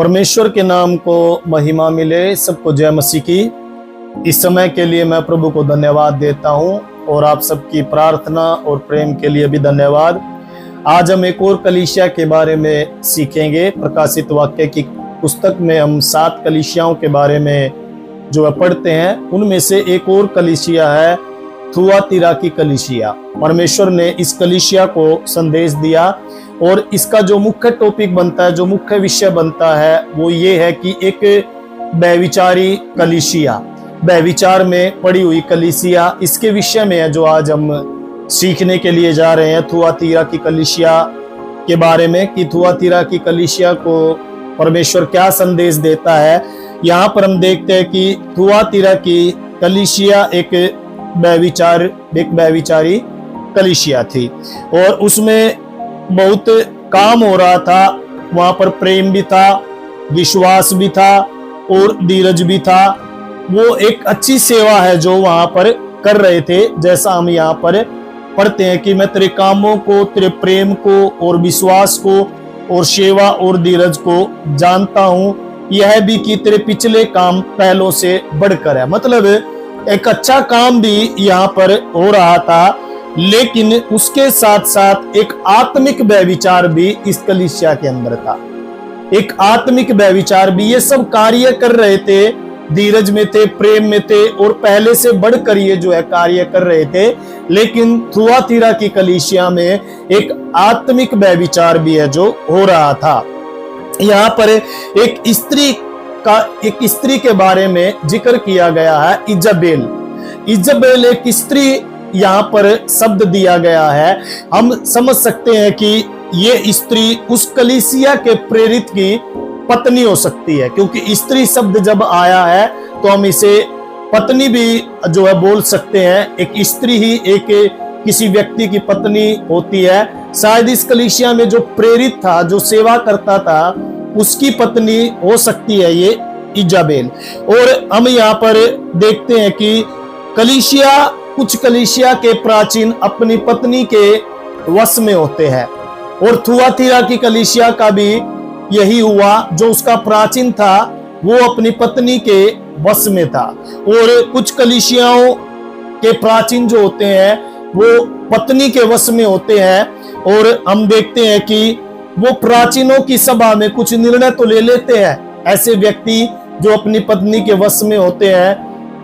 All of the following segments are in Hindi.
परमेश्वर के नाम को महिमा मिले। सबको जय मसीह की। इस समय के लिए मैं प्रभु को धन्यवाद देता हूं और आप सबकी प्रार्थना और प्रेम के लिए भी धन्यवाद। आज हम एक और कलीसिया के बारे में सीखेंगे। प्रकाशित वाक्य की पुस्तक में हम 7 कलीसियाओं के बारे में जो पढ़ते हैं, उनमें से एक और कलीसिया है थुआतीरा की कलीसिया। परमेश्वर ने इस कलीसिया को संदेश दिया और इसका जो मुख्य टॉपिक बनता है, जो मुख्य विषय बनता है, वो ये है कि एक व्यभिचारी कलीसिया, व्यभिचार में पड़ी हुई कलीसिया, इसके विषय में है जो आज हम सीखने के लिए जा रहे हैं। थुआतीरा की कलीसिया के बारे में कि थुआतीरा की कलीसिया को परमेश्वर क्या संदेश देता है। यहाँ पर हम देखते हैं कि थुआतीरा की कलीसिया एक व्यभिचारी कलीसिया थी और उसमें बहुत काम हो रहा था। वहां पर प्रेम भी था, विश्वास भी था और धीरज भी था। वो एक अच्छी सेवा है जो वहां पर कर रहे थे। जैसा हम यहाँ पर पढ़ते हैं कि मैं तेरे कामों को, तेरे प्रेम को और विश्वास को और सेवा और धीरज को जानता हूं, यह भी कि तेरे पिछले काम पहलों से बढ़कर है। मतलब एक अच्छा काम भी यहाँ पर हो रहा था, लेकिन उसके साथ साथ एक आत्मिक व्यभिचार भी इस कलीसिया के अंदर था। एक आत्मिक व्यभिचार भी, ये सब कार्य कर रहे थे, धीरज में थे, प्रेम में थे और पहले से बढ़कर ये जो है कार्य कर रहे थे। लेकिन थुआतीरा की कलीसिया में एक आत्मिक व्यभिचार भी है जो हो रहा था। यहाँ पर एक स्त्री के बारे में जिक्र किया गया है, इजाबेल। इजाबेल एक स्त्री यहाँ पर शब्द दिया गया है। हम समझ सकते हैं कि ये स्त्री उस कलीसिया के प्रेरित की पत्नी हो सकती है, क्योंकि स्त्री शब्द जब आया है तो हम इसे पत्नी भी जो है बोल सकते हैं। एक स्त्री ही एक किसी व्यक्ति की पत्नी होती है। शायद इस कलीसिया में जो प्रेरित था, जो सेवा करता था, उसकी पत्नी हो सकती है ये इजाबेल। और हम यहाँ पर देखते हैं कि कुछ कलीसिया के प्राचीन अपनी पत्नी के वश में होते हैं और थुआतीरा की कलीसिया का भी यही हुआ। जो उसका प्राचीन था वो अपनी पत्नी के वश में था। और कुछ कलीसियाओं के प्राचीन जो होते हैं वो पत्नी के वश में होते हैं और हम देखते हैं कि वो प्राचीनों की सभा में कुछ निर्णय तो ले लेते हैं। ऐसे व्यक्ति जो अपनी पत्नी के वश में होते हैं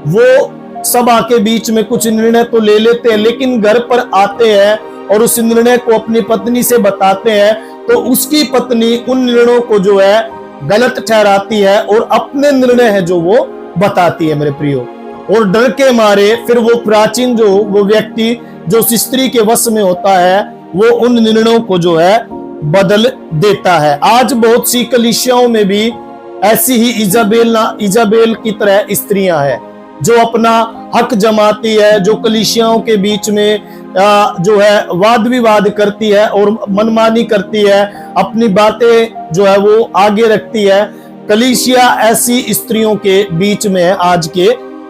वो सभा के बीच में कुछ निर्णय तो ले लेते हैं, लेकिन घर पर आते हैं और उस निर्णय को अपनी पत्नी से बताते हैं तो उसकी पत्नी उन निर्णयों को जो है गलत ठहराती है और अपने निर्णय है जो वो बताती है मेरे प्रियो। और डर के मारे फिर वो प्राचीन वो व्यक्ति जो उस स्त्री के वश में होता है वो उन निर्णयों को जो है बदल देता है। आज बहुत सी कलीसियाओं में भी ऐसी ही इजाबेल की तरह स्त्रियां हैं जो अपना हक जमाती है, जो कलीसियाओं के बीच में जो है वाद विवाद करती है और मनमानी करती है, अपनी बातें जो है वो आगे रखती है। कलीसिया ऐसी स्त्रियों के बीच में है आज के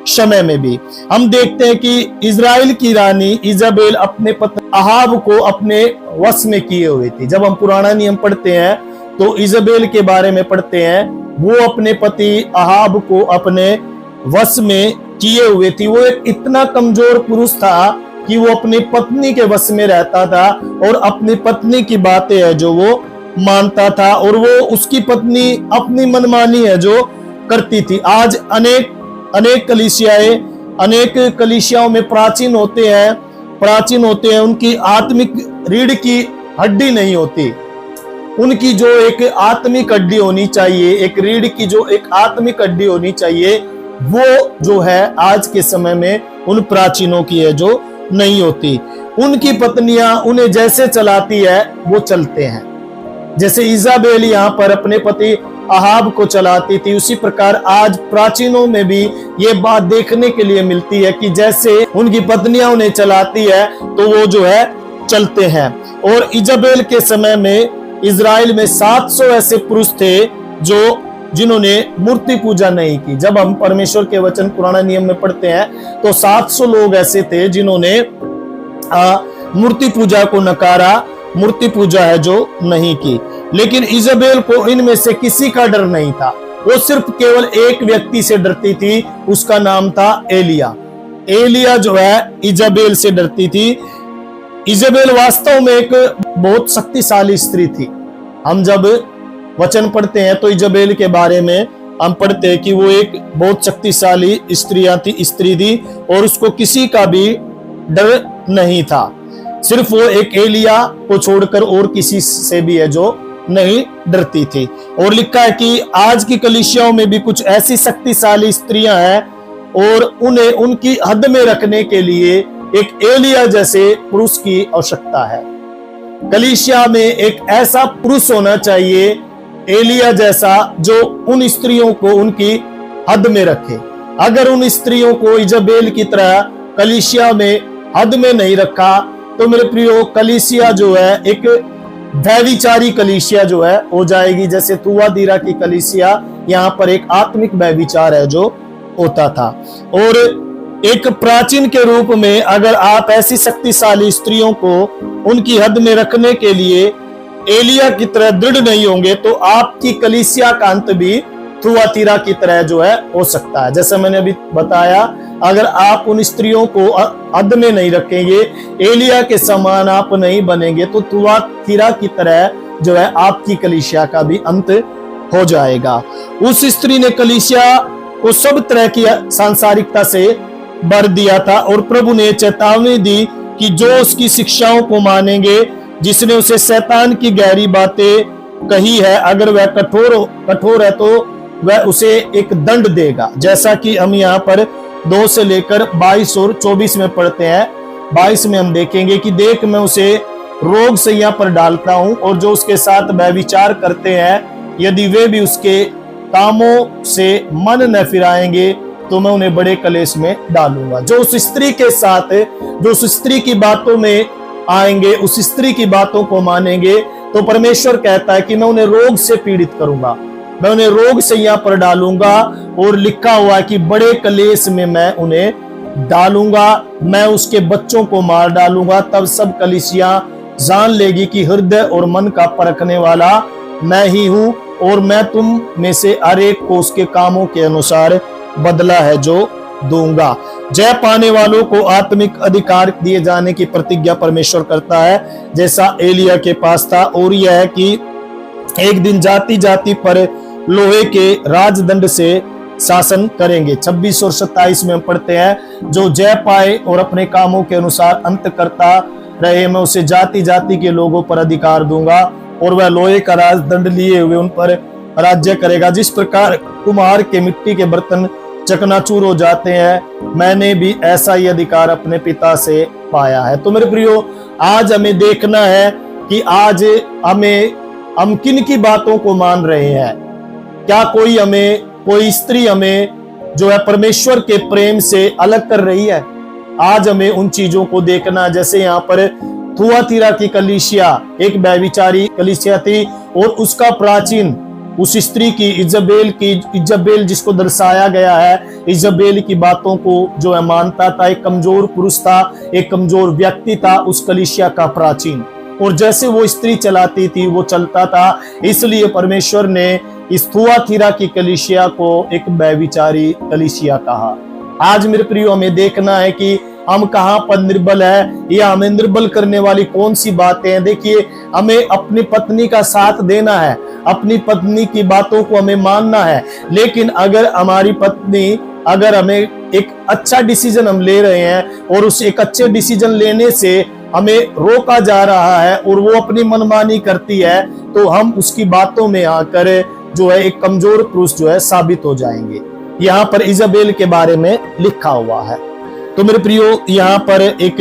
समय में भी। हम देखते हैं कि इजराइल की रानी इजाबेल अपने पति अहाब को अपने वश में किए हुई थी। जब हम पुराना नियम पढ़ते हैं तो इजाबेल के बारे में पढ़ते हैं, वो अपने पति अहाब को अपने वश में किए हुए थी। वो एक इतना कमजोर पुरुष था कि वो अपनी पत्नी के वश में रहता था और अपनी पत्नी की बातें है जो वो मानता था और वो उसकी पत्नी अपनी मनमानी है जो करती थी। आज अनेक कलीसियाओं में प्राचीन होते हैं, उनकी आत्मिक रीढ़ की हड्डी नहीं होती। उनकी जो एक आत्मिक हड्डी होनी चाहिए, एक रीढ़ की जो एक आत्मिक हड्डी होनी चाहिए, वो जो है आज के समय में उन प्राचीनों की है जो नहीं होती। उनकी पत्नियां उन्हें जैसे चलाती है वो चलते हैं। जैसे इजाबेल यहाँ पर अपने पति अहाब को चलाती थी, उसी प्रकार आज प्राचीनों में भी ये बात देखने के लिए मिलती है कि जैसे उनकी पत्नियां उन्हें चलाती है तो वो जो है चलते हैं। और इजाबेल के समय में इजराइल में 700 ऐसे पुरुष थे जिन्होंने मूर्ति पूजा नहीं की। जब हम परमेश्वर के वचन पुराना नियम में पढ़ते हैं तो 700 लोग ऐसे थे जिन्होंने मूर्ति पूजा को नकारा, मूर्ति पूजा है जो नहीं की। लेकिन इजाबेल को इनमें से किसी का डर नहीं था। वो सिर्फ केवल एक व्यक्ति से डरती थी, उसका नाम था एलिया। एलिया जो है इजाबेल से डरती थी। इजाबेल वास्तव में एक बहुत शक्तिशाली स्त्री थी। हम जब वचन पढ़ते हैं तो इजाबेल के बारे में हम पढ़ते हैं कि वो एक बहुत शक्तिशाली स्त्री थी और उसको किसी का भी डर नहीं था। सिर्फ वो एक एलिया को छोड़कर और किसी से भी है जो नहीं डरती थी। और लिखा है कि आज की कलीसियाओं में भी कुछ ऐसी शक्तिशाली स्त्रियां हैं और उन्हें उनकी हद में रखने के लिए एक एलिया जैसे पुरुष की आवश्यकता है। कलीसिया में एक ऐसा पुरुष होना चाहिए, एलिया जैसा, जो उन स्त्रियों को उनकी हद में रखे। अगर उन स्त्रियों को इजाबेल की तरह कलीसिया में हद में नहीं रखा तो मेरे प्रियो कलीसिया जो है एक व्यभिचारी कलीसिया जो है हो जाएगी। जैसे थुआतीरा की कलीसिया, यहाँ पर एक आत्मिक व्यभिचार है जो होता था। और एक प्राचीन के रूप में अगर आप ऐसी शक्तिशाली स्त्रियों को उनकी हद में रखने के लिए एलिया की तरह दृढ़ नहीं होंगे तो आपकी कलीसिया का अंत भी थुआतीरा की तरह जो है हो सकता है। जैसे मैंने अभी बताया, अगर आप उन स्त्रियों को हद में नहीं रखेंगे, एलिया के समान आप नहीं बनेंगे तो थुआतीरा की तरह जो है आपकी कलीसिया का भी अंत हो जाएगा। उस स्त्री ने कलीसिया को सब तरह की सांसारिकता से भर दिया था और प्रभु ने चेतावनी दी कि जो उसकी शिक्षाओं को मानेंगे, जिसने उसे शैतान की गहरी बातें कही है, अगर वह कठोर है तो वह उसे एक दंड देगा। जैसा कि हम यहाँ पर 2 से लेकर 22 और 24 में पढ़ते हैं। 22 में हम देखेंगे कि देख मैं उसे रोग सैया पर डालता हूं और जो उसके साथ व्यभिचार करते हैं, यदि वे भी उसके कामों से मन न फिराएंगे तो मैं उन्हें बड़े कलेश में डालूंगा। जो उस स्त्री के साथ, जो उस स्त्री की बातों में आएंगे, उस स्त्री की बातों को मानेंगे, तो परमेश्वर कहता है कि मैं उन्हें रोग से पीड़ित करूंगा, मैं उन्हें रोग सैया पर डालूंगा। और लिखा हुआ है कि बड़े कलेश में मैं उन्हें डालूंगा, मैं उसके बच्चों को मार डालूंगा। तब सब कलीसिया जान लेगी कि हृदय और मन का परखने वाला मैं ही हूं और मैं तुम में से हर एक को उसके कामों के अनुसार बदला है जो दूंगा। जय पाने वालों को आत्मिक अधिकार दिए जाने की प्रतिज्ञा परमेश्वर करता है, जैसा एलिया के पास था। और यह है कि एक दिन जाति जाति पर लोहे के राजदंड से शासन करेंगे। 26 और 27 में हम पढ़ते हैं, जो जय पाए और अपने कामों के अनुसार अंत करता रहे, मैं उसे जाति जाति के लोगों पर अधिकार दूंगा और वह लोहे का राजदंड लिए हुए उन पर राज्य करेगा। जिस प्रकार कुम्हार के मिट्टी के बर्तन चकनाचूर हो जाते हैं, मैंने भी ऐसा ही अधिकार अपने पिता से पाया है। तो मेरे प्रियो, आज हमें देखना है कि आज हम किन की बातों को मान रहे हैं। क्या कोई स्त्री हमें जो है परमेश्वर के प्रेम से अलग कर रही है? आज हमें उन चीजों को देखना। जैसे यहाँ पर थुआतीरा की कलीसिया एक व्यभिचारी कलीसिया थी और उसका प्राचीन, उस स्त्री की इजाबेल जिसको दर्शाया गया है, इजाबेल की बातों को जो है मानता था। एक कमजोर पुरुष था, एक कमजोर व्यक्ति था उस कलीसिया का प्राचीन, और जैसे वो स्त्री चलाती थी वो चलता था। इसलिए परमेश्वर ने इस थुआतीरा की कलीसिया को एक व्यभिचारी कलीसिया कहा। आज मेरे प्रियो, हमें देखना है कि हम कहां पर निर्बल है या हमें निर्बल करने वाली कौन सी बातें हैं। देखिए, हमें अपनी पत्नी का साथ देना है, अपनी पत्नी की बातों को हमें मानना है। लेकिन अगर हमारी पत्नी, अगर हमें एक अच्छा डिसीजन हम ले रहे हैं और उस एक अच्छे डिसीजन लेने से हमें रोका जा रहा है और वो अपनी मनमानी करती है, तो हम उसकी बातों में आकर जो है एक कमजोर पुरुष जो है साबित हो जाएंगे। यहाँ पर इजाबेल के बारे में लिखा हुआ है। तो मेरे प्रियो, यहाँ पर एक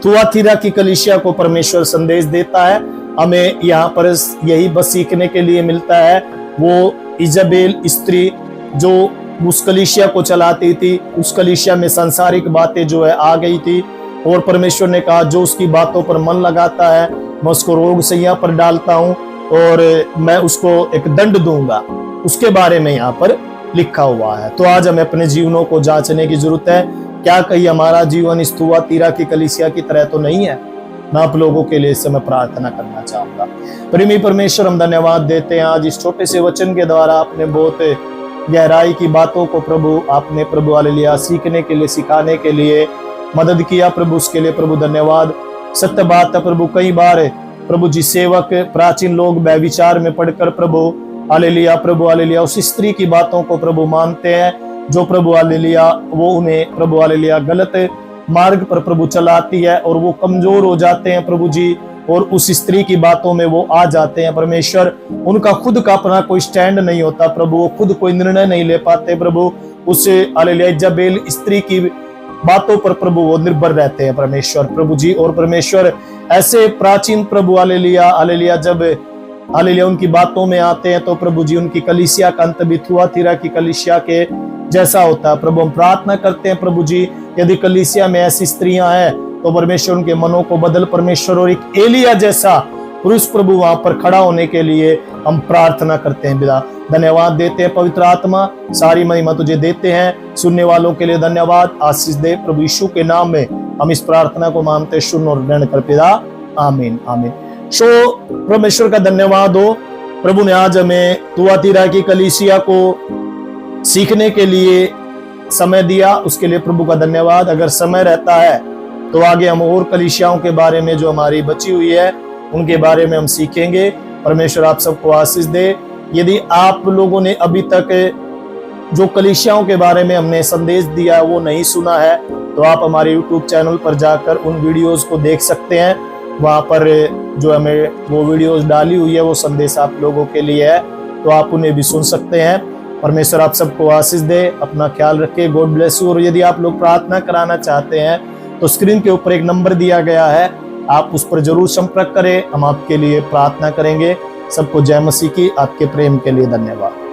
थुआतीरा की कलीसिया को परमेश्वर संदेश देता है। हमें यहाँ पर यही बस सीखने के लिए मिलता है। वो इजाबेल स्त्री जो उस कलीसिया को चलाती थी, उस कलीसिया में सांसारिक बातें जो है आ गई थी और परमेश्वर ने कहा जो उसकी बातों पर मन लगाता है मैं उसको रोग सैया पर डालता हूं और मैं उसको एक दंड दूंगा। उसके बारे में यहाँ पर लिखा हुआ है। तो आज हमें अपने जीवनों को जांचने की जरूरत है। क्या कहीं हमारा जीवन इस थुआतीरा की कलीसिया की तरह तो नहीं है? मैं आप लोगों के लिए इस समय प्रार्थना करना चाहूंगा। प्रेमी परमेश्वर, हम धन्यवाद देते हैं आज इस छोटे से वचन के द्वारा आपने बहुत गहराई की बातों को प्रभु आपने प्रभु हालेलुया सीखने के लिए, सिखाने के लिए मदद किया प्रभु, उसके लिए प्रभु धन्यवाद। सत्य बात है प्रभु, कई बार प्रभु जी सेवक प्राचीन लोग व्यभिचार में पढ़कर प्रभु हालेलुया प्रभु हालेलुया उस स्त्री की बातों को प्रभु मानते हैं जो प्रभु हालेलुया वो उन्हें प्रभु हालेलुया गलत मार्ग पर प्रभु चलाती है और वो कमजोर हो जाते हैं प्रभु जी, और उस स्त्री की बातों में वो आ जाते हैं परमेश्वर। उनका खुद का अपना कोई स्टैंड नहीं होता प्रभु, वो खुद कोई निर्णय नहीं ले पाते प्रभु, उस हालेलुया इजेबेल स्त्री की बातों पर प्रभु वो निर्भर रहते हैं परमेश्वर प्रभु जी। और परमेश्वर ऐसे प्राचीन प्रभु हालेलुया हालेलुया जब हालेलुया उनकी बातों में आते हैं तो प्रभु जी उनकी कलीसिया का अंत भी थुआतीरा की कलीसिया के जैसा होता है प्रभु। हम प्रार्थना करते हैं प्रभु जी, यदि कलीसिया में ऐसी स्त्रियां हैं तो परमेश्वर उनके मनों को बदल परमेश्वर, और एक एलिया जैसा पुरुष प्रभु वहां पर खड़ा होने के लिए हम प्रार्थना करते हैं पिता। धन्यवाद देते हैं पवित्र आत्मा, सारी महिमा तुझे देते हैं। सुनने वालों के लिए धन्यवाद, आशीष दे प्रभु यीशु के नाम में हम इस प्रार्थना को मानते सुन और ग्रहण कर पिता, आमीन आमीन। सो परमेश्वर का धन्यवाद हो, प्रभु ने आज हमें थुआतीरा की कलीसिया को सीखने के लिए समय दिया, उसके लिए प्रभु का धन्यवाद। अगर समय रहता है तो आगे हम और कलीसियाओं के बारे में जो हमारी बची हुई है उनके बारे में हम सीखेंगे। परमेश्वर आप सबको आशीष दे। यदि आप लोगों ने अभी तक जो कलीसियाओं के बारे में हमने संदेश दिया वो नहीं सुना है तो आप हमारे यूट्यूब चैनल पर जाकर उन वीडियोस को देख सकते हैं। वहां पर जो हमें वो वीडियोस डाली हुई है वो संदेश आप लोगों के लिए है, तो आप उन्हें भी सुन सकते हैं। परमेश्वर आप सबको आशीष दे, अपना ख्याल रखे, गॉड ब्लेस यू। और यदि आप लोग प्रार्थना कराना चाहते हैं तो स्क्रीन के ऊपर एक नंबर दिया गया है, आप उस पर जरूर संपर्क करें, हम आपके लिए प्रार्थना करेंगे। सबको जय मसीह की, आपके प्रेम के लिए धन्यवाद।